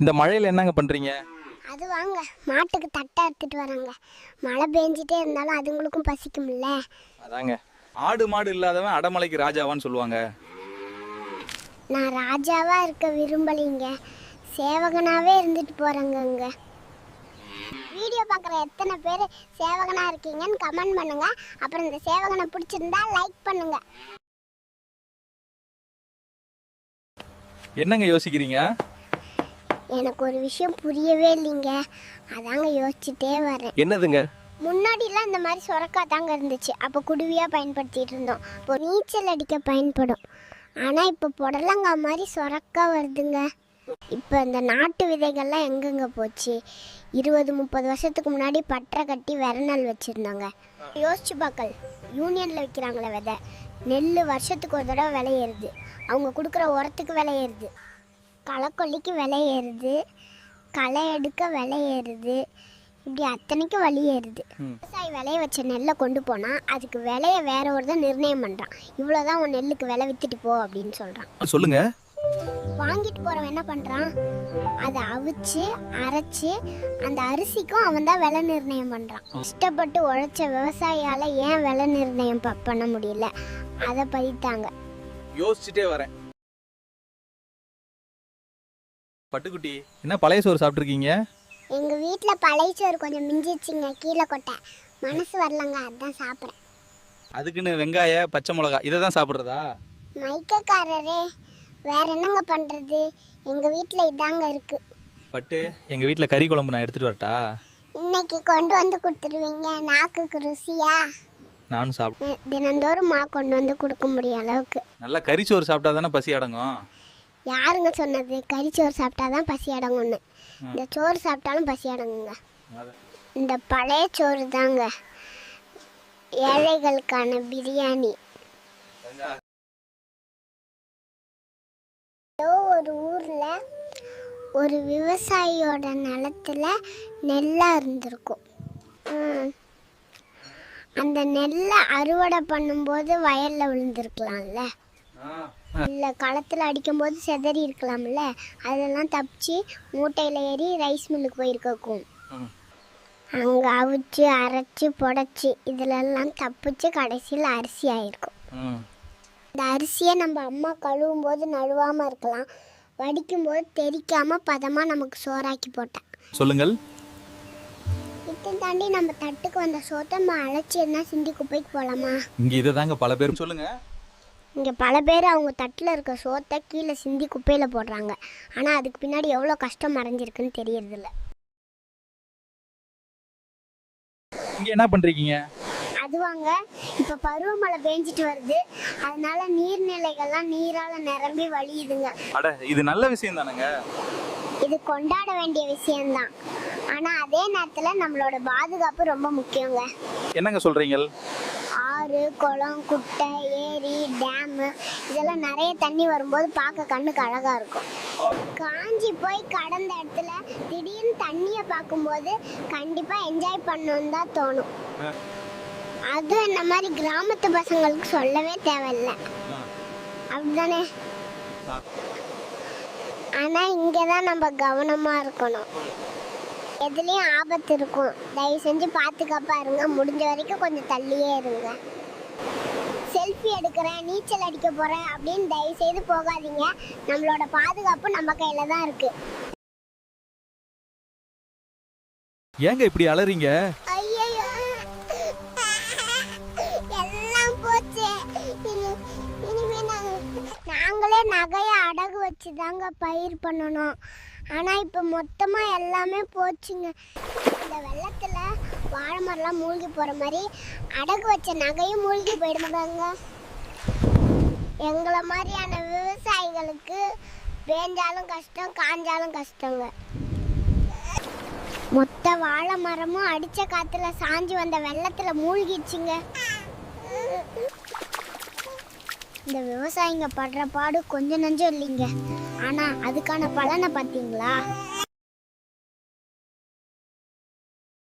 இந்த மழையில என்னங்க பண்றீங்க? அது வாங்க மாட்டுக்கு தட்டை எடுத்துட்டு வராங்க. மழை பெஞ்சிட்டே இருந்தாலும் அதுங்களுக்கும் பசிக்கும்ல. அதாங்க. ஆடு மாடு இல்லாதவன் அடமலைக்கு ராஜாவான்னு சொல்லுவாங்க. நான் ராஜாவா இருக்க விரும்பலைங்க, சேவகனாவே இருந்துட்டு போறேங்க. வீடியோ பார்க்குற எத்தனை பேர் சேவகனா இருக்கீங்கன்னு கமெண்ட் பண்ணுங்க. அப்புறம் இந்த சேவகனை பிடிச்சிருந்தா லைக் பண்ணுங்க. என்னங்க யோசிக்கிறீங்க? எனக்கு ஒரு விஷயம் புரியவே இல்லைங்க, அதாங்க யோசிச்சுட்டே வரேன். என்னதுங்க? முன்னாடிலாம் இந்த மாதிரி சுரக்கா தாங்க இருந்துச்சு. அப்போ குடுவியாக பயன்படுத்திட்டு இருந்தோம். இப்போ நீச்சல் அடிக்க பயன்படும். ஆனால் இப்போ புடலங்காய் மாதிரி சுரக்கா வருதுங்க. இப்போ இந்த நாட்டு விதைகள்லாம் எங்கெங்க போச்சு? 20-30 வருஷத்துக்கு முன்னாடி பட்டறை கட்டி விரநெல் வச்சுருந்தாங்க. யோசிச்சு பார்க்கல், யூனியனில் விற்கிறாங்களே விதை. நெல் வருஷத்துக்கு ஒரு தடவை விலை ஏறுது. அவங்க கொடுக்குற உரத்துக்கு விலை ஏறுது, களைக்கொல்லிக்கு விலை ஏறுது, களை எடுக்க விலை ஏறுது, இப்படி அத்தனைக்கு வழி ஏறுது. விவசாயி விளைய வச்ச நெல்லை கொண்டு போனால் அதுக்கு விலையை வேற ஒரு தான் நிர்ணயம் பண்ணுறான். இவ்வளோதான் உன் நெல்லுக்கு விலை விற்றுட்டு போ அப்படின்னு சொல்கிறான். சொல்லுங்க. வாங்கிட்டு போகிறவன் என்ன பண்ணுறான்? அதை அவிச்சு அரைச்சி அந்த அரிசிக்கும் அவன் தான் விலை நிர்ணயம் பண்ணுறான். இஷ்டப்பட்டு உழைச்ச விவசாயியால் ஏன் விலை நிர்ணயம் பண்ண முடியல? அதை பதித்தாங்க. யோசிச்சுட்டே வரேன். பட்டுக்குட்டி, என்ன பழைய சோறு சாப்பிட்ருக்கீங்க? எங்கள் வீட்டில் பழைய சோறு கொஞ்சம் மிஞ்சிச்சிங்க, கீழே கொட்டை. மனசு வரலங்க, அதுதான் சாப்பிட்றேன். அதுக்குன்னு வெங்காய பச்சை மிளகா இதை தான் சாப்பிட்றதா? மைக்கக்காரரே, வேற என்னங்க பண்ணுறது? எங்கள் வீட்டில் இதாங்க இருக்குது. பட்டு, எங்கள் வீட்டில் கறி குழம்பு நான் எடுத்துகிட்டு வரட்டா? இன்னைக்கு கொண்டு வந்து கொடுத்துருவீங்க, நாக்குக்கு ருசியா? நானும் சாப்பிட்டேன். தினந்தோறும் கொண்டு வந்து கொடுக்க முடிய அளவுக்கு நல்லா கறி சோறு சாப்பிட்டா தானே பசி அடங்கும். யாருங்க சொன்னது கறிச்சோறு சாப்பிட்டாதான் பசி அடங்கும்னு? இந்த சோறு சாப்பிட்டாலும் பசி அடங்குங்க. இந்த பழைய சோறு தாங்க ஏழைகளுக்கான பிரியாணி. ஒரு ஊர்ல ஒரு விவசாயியோட நிலத்துல நெல்லா இருந்திருக்கும். அந்த நெல்லை அறுவடை பண்ணும்போது வயல்ல விழுந்திருக்கலாம்ல, இல்லை களத்தில் அடிக்கும்போது செதறி இருக்கலாம்ல, அதெல்லாம் தப்பிச்சு மூட்டையில் ஏறி ரைஸ் மில்லுக்கு போயிருக்கும். அங்கே அவிச்சு அரைச்சி புடச்சி இதிலெல்லாம் தப்பிச்சு கடைசியில் அரிசி ஆயிருக்கும். இந்த அரிசியை நம்ம அம்மா கழுவும் போது நழுவாமல் இருக்கலாம், வடிக்கும் போது தெரிக்காமல் பதமாக நமக்கு சோறாக்கி போட்டேன். சொல்லுங்கள். இதை தாண்டி நம்ம தட்டுக்கு வந்த சோத்தை நம்ம அழைச்சிருந்தா சிந்தி குப்பைக்கு போகலாமா? இங்கே இதை தாங்க பல பேர் சொல்லுங்க. இங்கே பல பேர் அவங்க தட்டில் இருக்க சோத்தை கீழே சிந்தி குப்பையில் போடுறாங்க. ஆனால் அதுக்கு பின்னாடி எவ்வளோ கஷ்டம் மறைஞ்சிருக்குன்னு தெரியறதில்ல. இங்கே என்ன பண்ணுறீங்க? அதுவாங்க, இப்போ பருவமழை பெஞ்சிட்டு வருது, அதனால நீர்நிலைகள்லாம் நீரால் நிரம்பி வழியுதுங்க. அட, இது நல்ல விஷயம் தானேங்க. இது கொண்டாட வேண்டிய விஷயம்தான். ஆனால் அதே நேரத்தில் நம்மளோட பாதுகாப்பு ரொம்ப முக்கியங்க. என்னங்க சொல்கிறீங்க? ஆறு, குளம், குட்டை, ஏரி, டேமு இதெல்லாம் நிறைய தண்ணி வரும்போது பார்க்க கண்ணுக்கு அழகாக இருக்கும். காஞ்சி போய் கடந்த இடத்துல திடீர்னு தண்ணியை பார்க்கும்போது கண்டிப்பாக என்ஜாய் பண்ணணுன்னு தான் தோணும். அதுவும் இந்த மாதிரி கிராமத்து பசங்களுக்கு சொல்லவே தேவையில்லை, அப்படிதானே? ஆனால் இங்கே தான் நம்ம கவனமாக இருக்கணும். எதுலேயும் ஆபத்து இருக்கும், தயவு செஞ்சு பாதுகாப்பாக இருங்க. முடிஞ்ச வரைக்கும் கொஞ்சம் தள்ளியே இருங்க. செல்ஃபி எடுக்கிறேன், நீச்சல் அடிக்க போகிறேன் அப்படின்னு தயவு செய்து போகாதீங்க. நம்மளோட பாதுகாப்பு நம்ம கையில் தான் இருக்கு. ஏங்க இப்படி அலறீங்க? ஐயோ, எல்லாம் போச்சு. இனிமே நாங்களே நகையை அடகு வச்சு தாங்க பயிர் பண்ணணும். ஆனால் இப்போ மொத்தமாக எல்லாமே போச்சுங்க. இந்த வெள்ளத்தில் வாழை மரம்லாம் மூழ்கி போகிற மாதிரி அடகு வச்ச நகையும் மூழ்கி போயிடுமாங்க. எங்களை மாதிரியான விவசாயிகளுக்கு பேஞ்சாலும் கஷ்டம், காஞ்சாலும் கஷ்டங்க. மொத்த வாழை மரமும் அடித்த காற்றுல சாஞ்சு வந்த வெள்ளத்தில் மூழ்கிடுச்சுங்க. இந்த விவசாயிங்க படுற பாடு கொஞ்சம் நஞ்சம் இல்லைங்க. ஆனால் அதுக்கான பலனை பார்த்தீங்களா?